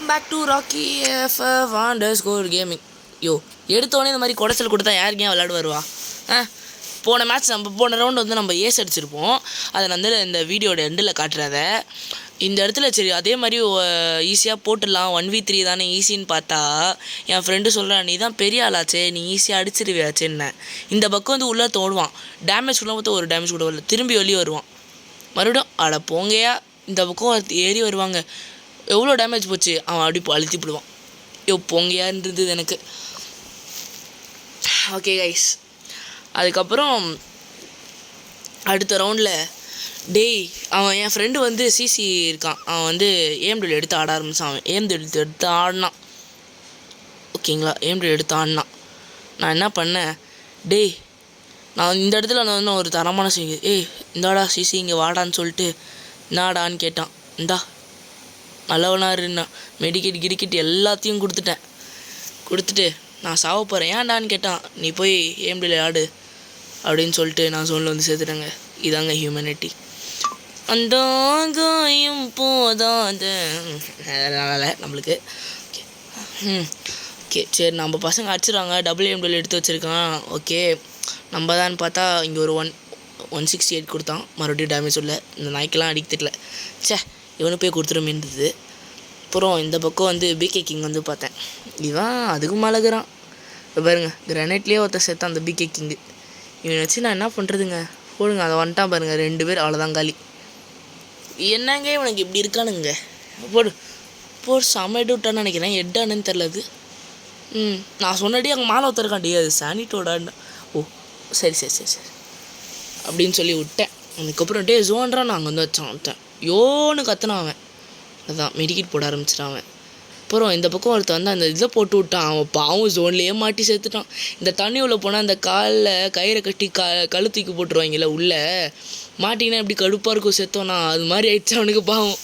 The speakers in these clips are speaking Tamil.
Back to Rocky FF underscore gaming. எடுத்தோடனே இந்த மாதிரி குடைச்சல் கொடுத்தா யாருக்கு ஏன் விளையாட வருவா? போன மேட்ச் போன ரவுண்டு வந்து நம்ம ஏஸ் அடிச்சிருப்போம். அதை வந்து இந்த வீடியோட எண்டில் காட்டுறத இந்த இடத்துல சரி அதே மாதிரி ஈஸியாக போட்டுடலாம். 1v3 தானே ஈஸின்னு பார்த்தா என் ஃப்ரெண்டு சொல்கிறான், நீ தான் பெரிய ஆளாச்சே, நீ ஈஸியாக அடிச்சிருவியாச்சேன்னு. இந்த பக்கம் வந்து உள்ளே தோடுவான், டேமேஜ் உள்ள பார்த்து ஒரு டேமேஜ் கூட வரல, திரும்பி வெளியே வருவான். மறுபடியும் அட போங்கயா, இந்த பக்கம் ஏறி வருவாங்க. எவ்வளோ டேமேஜ் போச்சு, அவன் அப்படி அழுத்தி விடுவான். போங்கயான்னு இருந்தது எனக்கு. ஓகே கைஸ், அதுக்கப்புறம் அடுத்த ரவுண்டில் அவன் என் ஃப்ரெண்டு வந்து சிசி இருக்கான், அவன் வந்து ஏஎம்டபிள்யூ எடுத்து ஆட ஆரம்பித்தான். அவன் ஏஎம்டபிள்யூ எடுத்து ஆடினான். ஓகேங்களா, ஏஎம்டபிள்யூ எடுத்து ஆடினான். நான் என்ன பண்ணேன், நான் இந்த இடத்துல வந்து ஒரு தரமான செய்ய, இந்தாடா சிசி இங்கே வாடான்னு சொல்லிட்டு என்னாடான்னு கேட்டான். இந்தா நல்லவனாக இருந்தா மெடிக்கெட் கிரிக்கெட் எல்லாத்தையும் கொடுத்துட்டு நான் சாவ போகிறேன் ஏன்டான்னு கேட்டான். நீ போய் ஏஎம்டபிள்யூ ஆடு அப்படின்னு சொல்லிட்டு நான் ஜோனில் வந்து சேர்த்துட்டேங்க. இதாங்க ஹியூமனிட்டி. அந்த காயம் போதாத நம்மளுக்கு. ஓகே சரி, நம்ம பசங்க அடிச்சிடுறாங்க. WMW எடுத்து வச்சுருக்கான். ஓகே நம்ம தான் பார்த்தா இங்கே ஒரு 168 கொடுத்தான். மறுபடியும் டேமேஜ் இல்லை. இந்த நாய்க்கெல்லாம் அடிக்கல. இவனு போய் கொடுத்துருமே இருந்தது. அப்புறம் இந்த பக்கம் வந்து பிகே கிங் வந்து பார்த்தேன். இவன் அதுக்கும் மழகுறான். இப்போ பாருங்க, கிரானைட்லேயே ஒருத்தர் சேர்த்தான் அந்த பிகே கிங்கு. இவனை வச்சு நான் என்ன பண்ணுறதுங்க, போடுங்க அதை வந்துட்டான் பாருங்கள், 2 பேர் அவ்வளோதான் காலி. என்னங்க இவனுக்கு இப்படி இருக்கானுங்க, போடு சமைட்டு விட்டான்னு நினைக்கிறேன். எட்டானு தெரில அது. நான் சொன்னடி அங்கே மாலை ஒருத்தருக்காண்டி, அது சானிட்டோடான்னு. சரி அப்படின்னு சொல்லி விட்டேன். அதுக்கப்புறம் ஜோன்றான் நான் அங்கே வந்து வச்சான். விட்டேன் யோன்னு கத்துனான் அவன். அதான் மெடிக்கெட் போட ஆரம்பிச்சிட்டான் அவன். அப்புறம் இந்த பக்கம் ஒருத்தர் வந்து அந்த இதில் போட்டு விட்டான். அவன் பாவம் ஜோன்லேயே மாட்டி சேர்த்துட்டான். இந்த தண்ணி உள்ள போனால் அந்த காலில் கயிறை கட்டி கழுத்துக்கு போட்டுருவாங்கல்ல, உள்ளே மாட்டிங்கன்னா எப்படி கடுப்பாக இருக்கும் செத்தோன்னா, அது மாதிரி ஆயிடுச்சு அவனுக்கு பாவம்.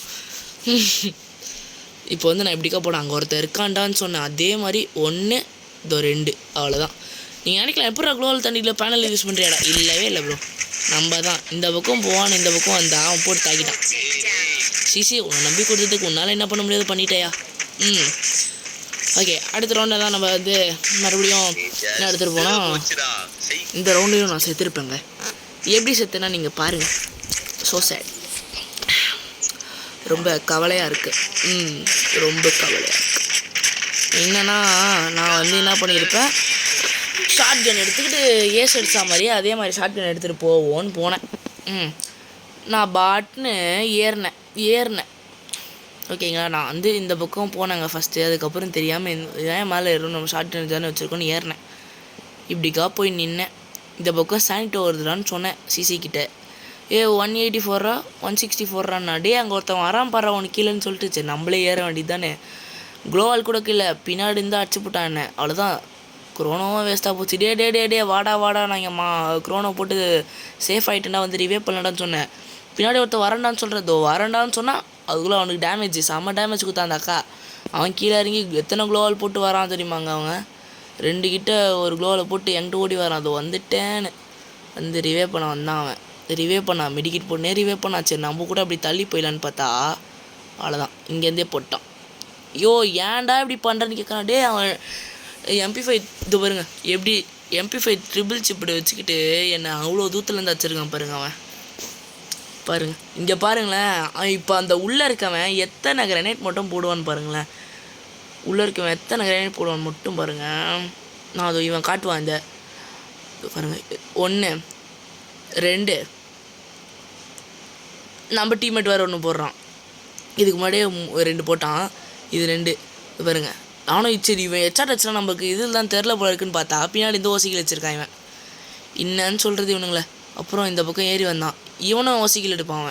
இப்போ வந்து நான் எப்படிக்கா போனேன், அங்கே ஒருத்தர் இருக்காண்டான்னு சொன்னேன். அதே மாதிரி 1 2 அவ்வளோதான். நீங்கள் நினைக்கலாம் எப்படி குளோவல் தண்ணியில் பேனல் யூஸ் பண்ணுறியாடா? இல்லவே இல்லை ப்ரோ, நம்ம தான் இந்த பக்கம் போவான்னு இந்த பக்கம் வந்தான். அவன் போட்டு தாக்கிட்டான். சிசி உன்னை நம்பி கொடுத்ததுக்கு உன்னால் என்ன பண்ண முடியாது பண்ணிட்டேயா. ஓகே, அடுத்த ரவுண்டில் தான் நம்ம வந்து மறுபடியும் என்ன எடுத்துகிட்டு போனோம். இந்த ரவுண்டையும் நான் செத்துருப்பேங்க. எப்படி செத்துனா நீங்கள் பாருங்கள். ஸோ சேட், ரொம்ப கவலையாக இருக்குது. ரொம்ப கவலையாக இருக்குது. என்னன்னா நான் வந்து என்ன பண்ணியிருப்பேன், ஷார்ட் கன் எடுத்துக்கிட்டு ஏஸ் அடித்தா மாதிரியே அதே மாதிரி ஷார்ட் கன் எடுத்துகிட்டு போவோன்னு போனேன். நான் பாட்னு ஏறினேன். ஓகேங்களா, நான் வந்து இந்த பக்கம் போனேங்க ஃபஸ்ட்டு. அதுக்கப்புறம் தெரியாமல் ஏன் மேலே ஏறும், நம்ம ஷார்ட் கன் தானே வச்சுருக்கோன்னு ஏறினேன். இப்படிக்கா போய் நின்னேன். இந்த பக்கம் சானிட்டோ வருதுடான்னு சொன்னேன் சிசி கிட்டே. 184 164 அங்கே ஒருத்தன் வரான் பாரு அவனுக்கு கீழேன்னு சொல்லிட்டு, சரி நம்மளே ஏற வேண்டியது தானே. குளோவால் கூட கீழே பின்னாடி இருந்தால் அடிச்சு போட்டான் என்ன. அவ்வளோதான், குரோனோவும் வேஸ்ட்டாக போச்சு. டே வாடா நான் குரோனோ போட்டு சேஃப் ஆகிட்டேன்னா வந்து ரிவே பண்ணலான்னு சொன்னேன். பின்னாடி ஒருத்தர் வரண்டான்னு சொல்கிறதோ வரண்டான்னு சொன்னால் அதுக்குள்ளே அவனுக்கு டேமேஜ், செம்ம டேமேஜ் கொடுத்தான் அந்த அக்கா. அவன் கீழே இறங்கி எத்தனை குளோவால் போட்டு வரான் தெரியுமாங்க. அவங்க 2 கிட்ட ஒரு குளோவால் போட்டு என்கிட்ட ஓடி வரான். அது வந்துட்டேன்னு வந்து ரிவே பண்ண வந்தான். அவன் ரிவே பண்ணான், மெடிக்கெட் போட்டே ரிவே பண்ணான். சரி நம்ம கூட அப்படி தள்ளி போயிடலான்னு பார்த்தா அவ்வளோதான், இங்கேருந்தே போட்டான். ஏன்டா இப்படி பண்ணுறேன்னு கேட்குறான். அவன் MP5 இது பாருங்க, எப்படி MP5 ட்ரிபிள் சிப் வச்சுக்கிட்டு என்னை அவ்வளோ தூரத்துலேருந்து வச்சுருக்கான் பாருங்க. அவன் பாருங்கள், இங்கே பாருங்களேன். இப்போ அந்த உள்ளே இருக்கவன் எத்தனை கிரனேட் மட்டும் போடுவான்னு பாருங்களேன். உள்ளே இருக்கவன் எத்தனை கிரனேட் போடுவான்னு மட்டும் பாருங்கள். நான் அது இவன் காட்டுவான். இந்த பாருங்கள், 1 2 நம்ம டீம்மேட் வேறு ஒன்று போடுறான். இதுக்கு முன்னாடியே 2 போட்டான், இது 2 பாருங்கள். நானும் சரி இவன் எச்சா டச்சுனா நம்மளுக்கு இதில் தான் தெரில போல இருக்குன்னு பார்த்தா பின்னாடி இந்த ஓசிக்கில் வச்சுருக்கான் இவன். என்னன்னு சொல்கிறது இவனுங்களே. அப்புறம் இந்த பக்கம் ஏறி வந்தான். இவனும் ஓசிக்கில் எடுப்பான்.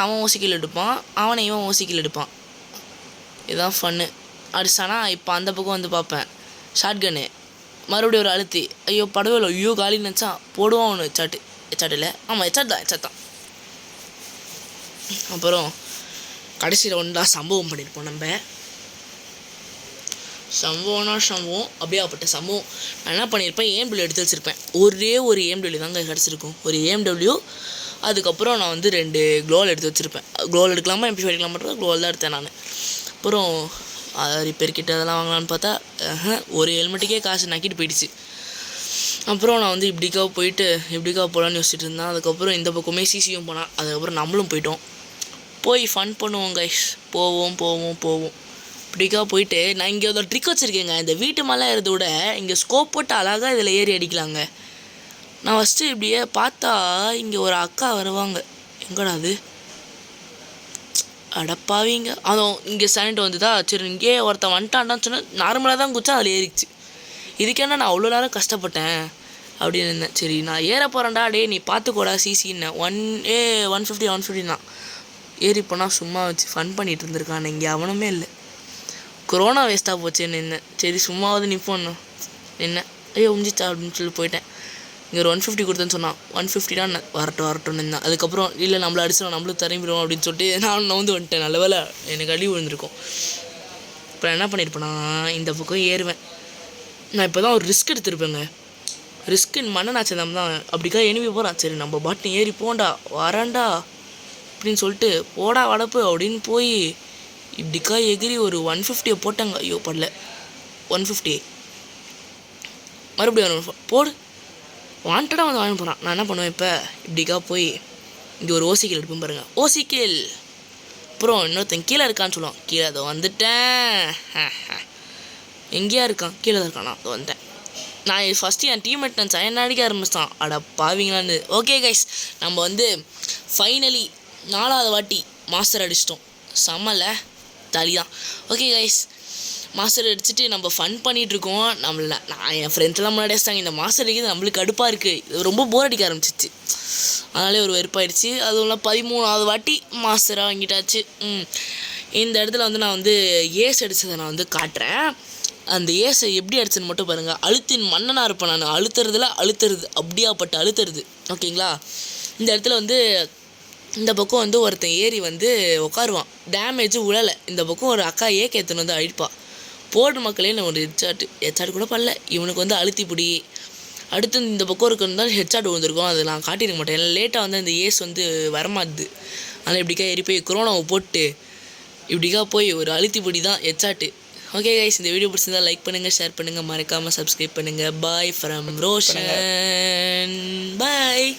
அவன் ஓசிக்கில் எடுப்பான், இவன் ஓசிக்கில் எடுப்பான். இதுதான் ஃபன்னு. அடிச்சானா இப்போ அந்த பக்கம் வந்து பார்ப்பேன், ஷார்ட் கன்னு மறுபடியும் ஒரு அழுத்தி, ஐயோ படவே இல்லை, ஐயோ காலி நினச்சான் போடுவான் அவனு. எச்சாட்டில் ஆமாம் எச்சாட் தான். அப்புறம் கடைசியில் ஒன்றா சம்பவம் பண்ணியிருப்போம். நம்ம சம்பவம் அப்படியாப்பட்ட சம்பவம். நான் என்ன பண்ணியிருப்பேன், ஏஎம்டபிள்யூ எடுத்து வச்சுருப்பேன். ஒரே ஒரு ஏஎம்டபிள்யூ தாங்க கிடச்சிருக்கும், ஒரு ஏஎம்டபிள்யூ. அதுக்கப்புறம் நான் வந்து 2 க்ளோவல் எடுத்து வச்சுருப்பேன். க்ளோவல் எடுக்கலாமா MP5 எடுக்கலாமா, க்ளோவல் தான் எடுத்தேன் நான். அப்புறம் ரிப்பேர் கிட்ட அதெல்லாம் வாங்கலான்னு பார்த்தா ஒரு ஹெல்மெட்டுக்கே காசு நக்கிட்டு போயிடுச்சு. அப்புறம் நான் வந்து இப்படிக்கா போகலான்னு யோசிச்சுட்டு இருந்தேன். அதுக்கப்புறம் இந்த பக்கமே சிசியும் போனான். அதுக்கப்புறம் நம்மளும் போயிட்டோம். போய் ஃபன் பண்ணுவோம் கைஸ். போவோம் இப்படிக்கா போயிட்டு நான் இங்கே ஒரு ட்ரிக் வச்சுருக்கேங்க. இந்த வீட்டு மேலே ஏறதை விட இங்கே ஸ்கோப் போட்டு அழகாக இதில் ஏறி அடிக்கலாங்க. நான் ஃபஸ்ட்டு இப்படியே பார்த்தா இங்கே ஒரு அக்கா வருவாங்க. எங்கடா அது? அடப்பாவீங்க. அதுவும் இங்கே சைலண்ட் வந்துதா. சரி இங்கே ஒருத்தன் வந்துட்டான்டான்னு சொன்னால் நார்மலாக தான் குச்சா அதில் ஏறிச்சு. இதுக்கேன்னா நான் அவ்வளோ நேரம் கஷ்டப்பட்டேன் அப்படின்னு இருந்தேன். சரி நான் ஏற போகிறேன்டா, டே நீ பார்த்துக்கூடா சிசின்னு 150 தான் ஏறி போனால் சும்மா வச்சு ஃபன் பண்ணிகிட்டு இருந்திருக்கான். இங்கே அவனுமே இல்லை. கொரோனா வேஸ்ட்டாக போச்சுன்னு இருந்தேன். சரி சும்மாவது நிற்போன்னு என்ன ஐயோ உஞ்சிச்சா அப்படின்னு சொல்லி போயிட்டேன். இங்கே ஒரு 150 கொடுத்தேன்னு சொன்னான். 150 தான் வரட்டும்னு இருந்தேன். அதுக்கப்புறம் இல்லை நம்மளை அடிச்சிடும், நம்மளும் திரும்பிடுவோம் அப்படின்னு சொல்லிட்டு நான் நவுந்து வந்துட்டேன். நல்ல வேலை எனக்கு அடி விழுந்திருக்கும். இப்போ என்ன பண்ணியிருப்பேன்னா இந்த பக்கம் ஏறுவேன். நான் இப்போ தான் ஒரு ரிஸ்க் எடுத்திருப்பேங்க. ரிஸ்க்குன்னு மன்னனாச்சதம் தான். அப்படிக்கா எனிமி போகிறான். சரி நம்ம பாட்டு ஏறி போண்டா வரேன்டா அப்படின்னு சொல்லிட்டு போடா வடப்பு அப்படின்னு போய் இப்படிக்கா எகிரி ஒரு 150 போட்டாங்க. ஐயோ படல. 150 மறுபடியும் போடு வாண்டடாக வந்து வாங்க போகிறான். நான் என்ன பண்ணுவேன் இப்போ இப்படிக்கா போய் இங்கே ஒரு ஓசிக்கல் எடுப்பேன் பாருங்கள். ஓசிக்கல் அப்புறம் இன்னொருத்தன் கீழே இருக்கான்னு சொல்லுவான். கீழே அதை வந்துட்டேன். எங்கேயா இருக்கான்? கீழே தான் இருக்கான். நான் அதை வந்துட்டேன். நான் ஃபஸ்ட்டு என் டீம்மேட் நினச்சேன். என்ன அடிக்க ஆரம்பிச்சிட்டான். அட பாவீங்களான்னு. ஓகே கைஸ், நம்ம வந்து ஃபைனலி 4வது வாட்டி மாஸ்டர் அடிச்சிட்டோம். செம்மல தலி தான். ஓகே கைஸ், மாஸ்டர் அடிச்சுட்டு நம்ம ஃபன் பண்ணிகிட்ருக்கோம். நான் என் ஃப்ரெண்ட்ஸ் எல்லாம் முன்னாடி அடிச்சிட்டாங்க. இந்த மாஸ்டர் அடிக்கிறது நம்மளுக்கு கடுப்பாக இருக்குது. இது ரொம்ப போர் அடிக்க ஆரம்பிச்சிச்சு. அதனாலே ஒரு வெறுப்பாயிடுச்சு. அதுவும் 13வது வாட்டி மாஸ்டராக வாங்கிட்டாச்சு. இந்த இடத்துல வந்து நான் வந்து ஏஸ் அடித்ததை நான் வந்து காட்டுறேன். அந்த ஏஸை எப்படி அடிச்சுன்னு மட்டும் பாருங்கள். அழுத்தின் மன்னனாக இருப்பேன் நான். அழுத்துறது அப்படியாப்பட்ட அழுத்துறது. ஓகேங்களா? இந்த இடத்துல வந்து இந்த பக்கம் வந்து ஒருத்தன் ஏறி வந்து உட்காருவான். டேமேஜ் உழலை. இந்த பக்கம் ஒரு அக்கா ஏக்கேத்தனை வந்து அழிப்பாள். போர்டு மக்களே நான் ஒரு ஹெட்ஷாட் கூட பண்ணல. இவனுக்கு வந்து அழுத்தி பிடி. அடுத்து இந்த பக்கம் இருக்கிறது ஹெட்ஷாட் விழுந்திருக்கும். அதை நான் காட்டியிருக்க மாட்டேன். ஏன்னா லேட்டாக வந்து அந்த ஏஸ் வந்து வரமாட்டுது. அதனால் இப்படிக்கா ஏறி போய் கொரோனாவை போட்டு இப்படிக்கா போய் ஒரு அழுத்தி பிடி தான் ஹெட்ஷாட்டு. ஓகே கைஸ், இந்த வீடியோ பிடிச்சிருந்தா லைக் பண்ணுங்கள், ஷேர் பண்ணுங்கள், மறக்காமல் சப்ஸ்கிரைப் பண்ணுங்கள். Bye from Roshan. பாய்.